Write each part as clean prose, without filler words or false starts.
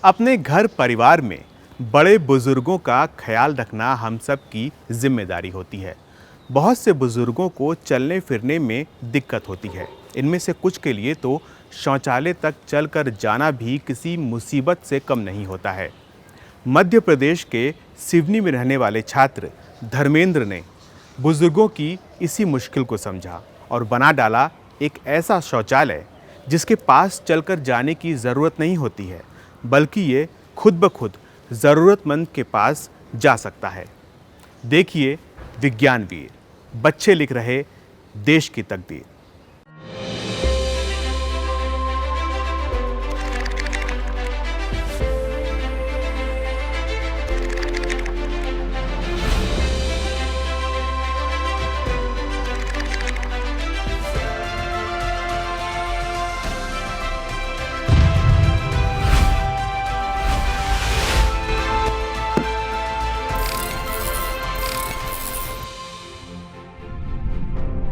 अपने घर परिवार में बड़े बुजुर्गों का ख्याल रखना हम सब की जिम्मेदारी होती है। बहुत से बुजुर्गों को चलने फिरने में दिक्कत होती है। इनमें से कुछ के लिए तो शौचालय तक चलकर जाना भी किसी मुसीबत से कम नहीं होता है। मध्य प्रदेश के सिवनी में रहने वाले छात्र धर्मेंद्र ने बुजुर्गों की इसी मुश्किल को समझा और बना डाला एक ऐसा शौचालय जिसके पास चलकर जाने की ज़रूरत नहीं होती है, बल्कि ये खुद ब खुद ज़रूरतमंद के पास जा सकता है। देखिए विज्ञानवीर, बच्चे लिख रहे देश की तकदीर।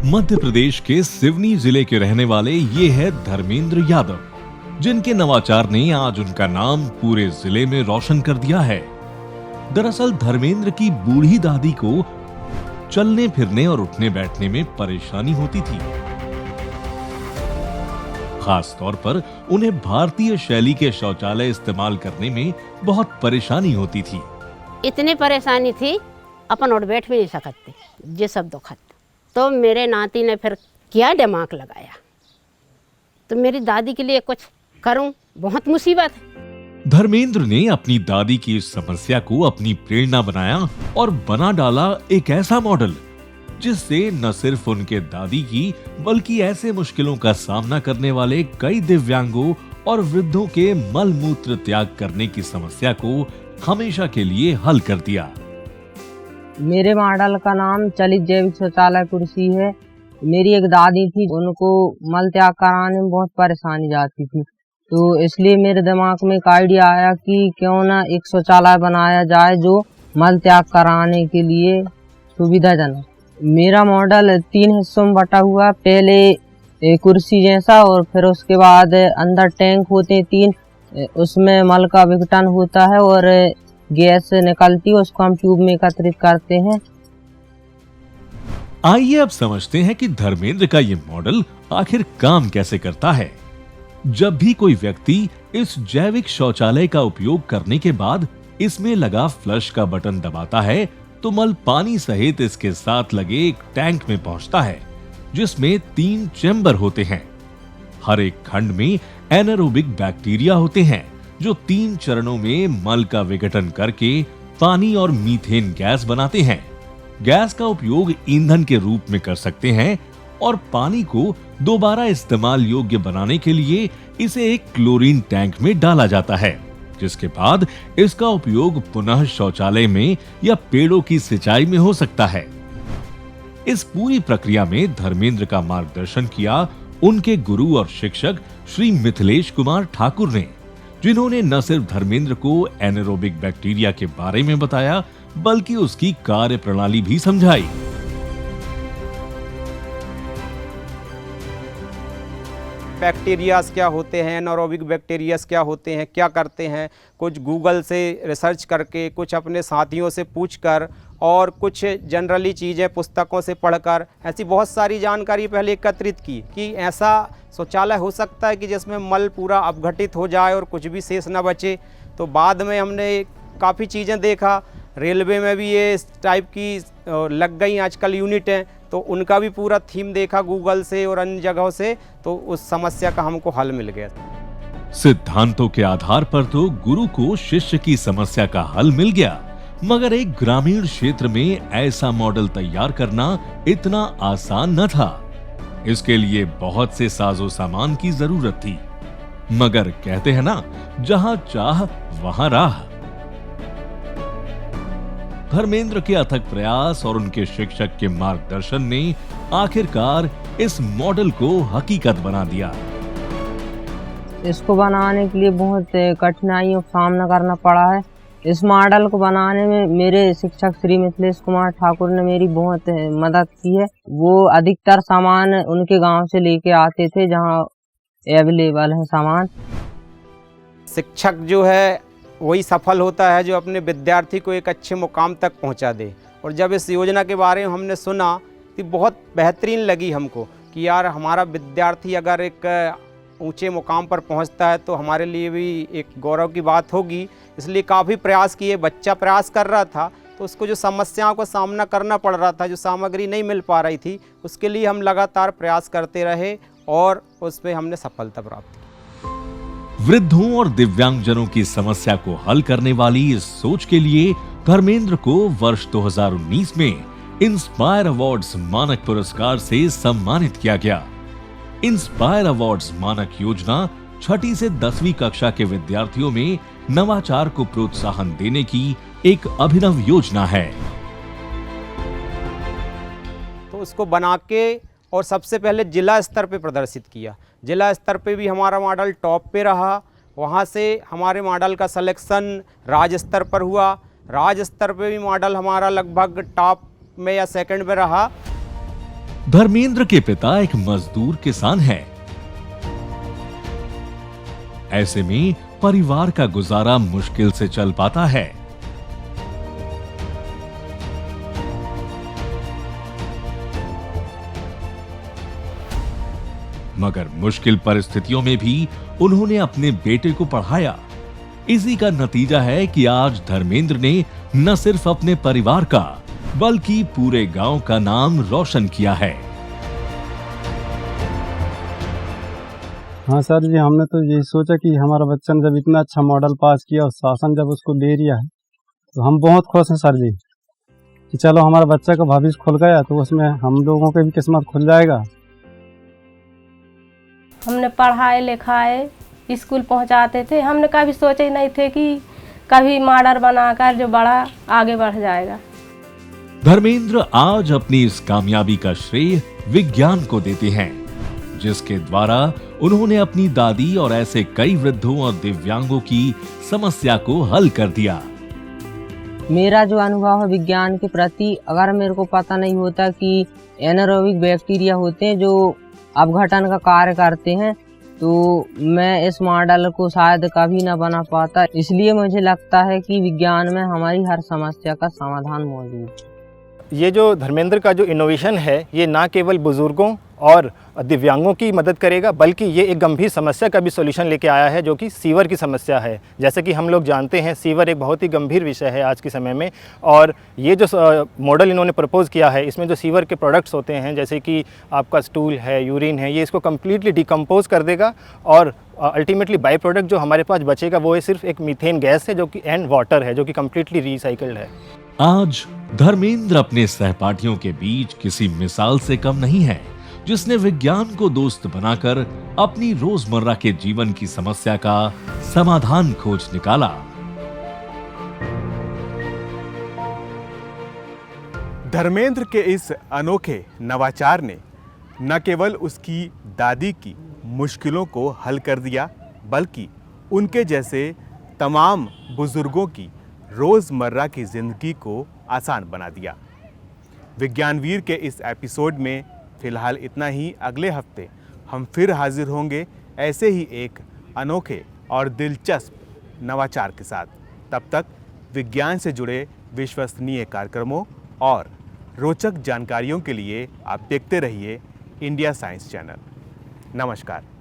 मध्य प्रदेश के सिवनी जिले के रहने वाले ये है धर्मेंद्र यादव, जिनके नवाचार ने आज उनका नाम पूरे जिले में रोशन कर दिया है। दरअसल धर्मेंद्र की बूढ़ी दादी को चलने फिरने और उठने बैठने में परेशानी होती थी। खास तौर पर उन्हें भारतीय शैली के शौचालय इस्तेमाल करने में बहुत परेशानी होती थी। इतनी परेशानी थी अपन उठ बैठ भी नहीं सकते, ये सब दुखत। तो मेरे नाती ने फिर क्या दिमाग लगाया, तो मेरी दादी के लिए कुछ करूं, बहुत मुसीबत है। धर्मेंद्र ने अपनी दादी की इस समस्या को अपनी प्रेरणा बनाया और बना डाला एक ऐसा मॉडल जिससे न सिर्फ उनके दादी की बल्कि ऐसे मुश्किलों का सामना करने वाले कई दिव्यांगों और वृद्धों के मल मूत्र त्याग करने की समस्या को हमेशा के लिए हल कर दिया। मेरे मॉडल का नाम चलित जैविक शौचालय कुर्सी है। मेरी एक दादी थी, उनको मल त्याग कराने में बहुत परेशानी जाती थी, तो इसलिए मेरे दिमाग में एक आइडिया आया कि क्यों ना एक शौचालय बनाया जाए जो मल त्याग कराने के लिए सुविधाजनक। मेरा मॉडल 3 हिस्सों में बटा हुआ, पहले कुर्सी जैसा और फिर उसके बाद अंदर टैंक होते हैं 3, उसमें मल का विघटन होता है और गैस निकलती है, उसको हम ट्यूब में एकत्रित करते हैं। आइए अब समझते हैं कि धर्मेंद्र का ये मॉडल आखिर काम कैसे करता है। जब भी कोई व्यक्ति इस जैविक शौचालय का उपयोग करने के बाद इसमें लगा फ्लश का बटन दबाता है तो मल पानी सहित इसके साथ लगे एक टैंक में पहुंचता है, जिसमें 3 चैम्बर होते हैं। हर एक खंड में एनारोबिक बैक्टीरिया होते हैं जो 3 चरणों में मल का विघटन करके पानी और मीथेन गैस बनाते हैं। गैस का उपयोग ईंधन के रूप में कर सकते हैं और पानी को दोबारा इस्तेमाल योग्य बनाने के लिए इसे एक क्लोरीन टैंक में डाला जाता है, जिसके बाद इसका उपयोग पुनः शौचालय में या पेड़ों की सिंचाई में हो सकता है। इस पूरी प्रक्रिया में धर्मेंद्र का मार्गदर्शन किया उनके गुरु और शिक्षक श्री मिथिलेश कुमार ठाकुर ने, जिन्होंने न सिर्फ धर्मेंद्र को एनारोबिक बैक्टीरिया के बारे में बताया बल्कि उसकी कार्य प्रणाली भी समझाई। बैक्टीरियाज क्या होते हैं, एनारोबिक बैक्टीरियाज क्या होते हैं, क्या करते हैं, कुछ गूगल से रिसर्च करके, कुछ अपने साथियों से पूछकर और कुछ जनरली चीज़ें पुस्तकों से पढ़कर ऐसी बहुत सारी जानकारी पहले एकत्रित की कि ऐसा शौचालय हो सकता है कि जिसमें मल पूरा अपघटित हो जाए और कुछ भी शेष न बचे। तो बाद में हमने काफ़ी चीज़ें देखा, रेलवे में भी ये इस टाइप की लग गई आजकल यूनिटें, तो उनका भी पूरा थीम देखा गूगल से और अन्य जगहों से, तो उस समस्या का हमको हल मिल गया। सिद्धांतों के आधार पर तो गुरु को शिष्य की समस्या का हल मिल गया, मगर एक ग्रामीण क्षेत्र में ऐसा मॉडल तैयार करना इतना आसान न था। इसके लिए बहुत से साजो सामान की जरूरत थी, मगर कहते हैं ना, जहां चाह वहां राह। धर्मेंद्र के अथक प्रयास और उनके शिक्षक के मार्गदर्शन ने आखिरकार इस मॉडल को हकीकत बना दिया। इसको बनाने के लिए बहुत कठिनाइयों का सामना करना पड़ा है। इस मॉडल को बनाने में मेरे शिक्षक श्री मिथिलेश कुमार ठाकुर ने मेरी बहुत मदद की है। वो अधिकतर सामान उनके गांव से लेके आते थे जहां अवेलेबल है सामान। शिक्षक जो है वही सफल होता है जो अपने विद्यार्थी को एक अच्छे मुकाम तक पहुंचा दे। और जब इस योजना के बारे में हमने सुना तो बहुत बेहतरीन लगी हमको कि यार हमारा विद्यार्थी अगर एक ऊंचे मुकाम पर पहुंचता है तो हमारे लिए भी एक गौरव की बात होगी। इसलिए काफ़ी प्रयास किए, बच्चा प्रयास कर रहा था तो उसको जो समस्याओं का सामना करना पड़ रहा था, जो सामग्री नहीं मिल पा रही थी, उसके लिए हम लगातार प्रयास करते रहे और उसमें हमने सफलता प्राप्त की। वृद्धों और दिव्यांगजनों की समस्या को हल करने वाली इस सोच के लिए धर्मेंद्र को वर्ष 2019 में इंस्पायर अवार्ड्स मानक पुरस्कार से सम्मानित किया गया। इंस्पायर अवार्ड्स मानक योजना 6ठी से 10वीं कक्षा के विद्यार्थियों में नवाचार को प्रोत्साहन देने की एक अभिनव योजना है। तो उसको बना के और सबसे पहले जिला स्तर पे प्रदर्शित किया। जिला स्तर पे भी हमारा मॉडल टॉप पे रहा। वहाँ से हमारे मॉडल का सिलेक्शन राज्य स्तर पर हुआ। राज्य स्तर पे भी मॉडल हमारा लगभग टॉप में या सेकंड में रहा। धर्मेंद्र के पिता एक मजदूर किसान हैं। ऐसे में परिवार का गुजारा मुश्किल से चल पाता है। मगर मुश्किल परिस्थितियों में भी उन्होंने अपने बेटे को पढ़ाया। इसी का नतीजा है कि आज धर्मेंद्र ने न सिर्फ अपने परिवार का बल्कि पूरे गांव का नाम रोशन किया है। हाँ सर जी, हमने तो यही सोचा कि हमारा बच्चा ने जब इतना अच्छा मॉडल पास किया और शासन जब उसको ले लिया है तो हम बहुत खुश हैं सर जी कि चलो हमारा बच्चा का भविष्य खुल गया तो उसमें हम लोगों की भी किस्मत खुल जाएगा। हमने पढ़ाए लिखाए स्कूल पहुंचाते थे, हमने कभी सोचे नहीं थे कि कभी मॉडल बनाकर जो बड़ा आगे बढ़ जाएगा। धर्मेंद्र आज अपनी इस कामयाबी का श्रेय विज्ञान को देते हैं, जिसके द्वारा उन्होंने अपनी दादी और ऐसे कई वृद्धों और दिव्यांगों की समस्या को हल कर दिया। मेरा जो अनुभव है विज्ञान के प्रति, अगर मेरे को पता नहीं होता कि एनारोबिक बैक्टीरिया होते हैं जो अपघटन का कार्य करते हैं तो मैं इस मॉडल को शायद कभी ना बना पाता। इसलिए मुझे लगता है कि विज्ञान में हमारी हर समस्या का समाधान मौजूद है। ये जो धर्मेंद्र का जो इनोवेशन है ये ना केवल बुजुर्गों और दिव्यांगों की मदद करेगा बल्कि ये एक गंभीर समस्या का भी सॉल्यूशन लेके आया है जो कि सीवर की समस्या है। जैसे कि हम लोग जानते हैं सीवर एक बहुत ही गंभीर विषय है आज के समय में, और ये जो मॉडल इन्होंने प्रपोज किया है इसमें जो सीवर के प्रोडक्ट्स होते हैं जैसे कि आपका स्टूल है, यूरिन है, ये इसको कम्प्लीटली डिकम्पोज कर देगा और अल्टीमेटली बाई प्रोडक्ट जो हमारे पास बचेगा वो है सिर्फ एक मीथेन गैस है जो कि एंड वाटर है जो कि कम्प्लीटली रिसाइकल्ड है। आज धर्मेंद्र अपने सहपाठियों के बीच किसी मिसाल से कम नहीं है जिसने विज्ञान को दोस्त बनाकर अपनी रोजमर्रा के जीवन की समस्या का समाधान खोज निकाला। धर्मेंद्र के इस अनोखे नवाचार ने न केवल उसकी दादी की मुश्किलों को हल कर दिया बल्कि उनके जैसे तमाम बुजुर्गों की रोजमर्रा की जिंदगी को आसान बना दिया। विज्ञानवीर के इस एपिसोड में फिलहाल इतना ही। अगले हफ्ते हम फिर हाजिर होंगे ऐसे ही एक अनोखे और दिलचस्प नवाचार के साथ। तब तक विज्ञान से जुड़े विश्वसनीय कार्यक्रमों और रोचक जानकारियों के लिए आप देखते रहिए इंडिया साइंस चैनल। नमस्कार।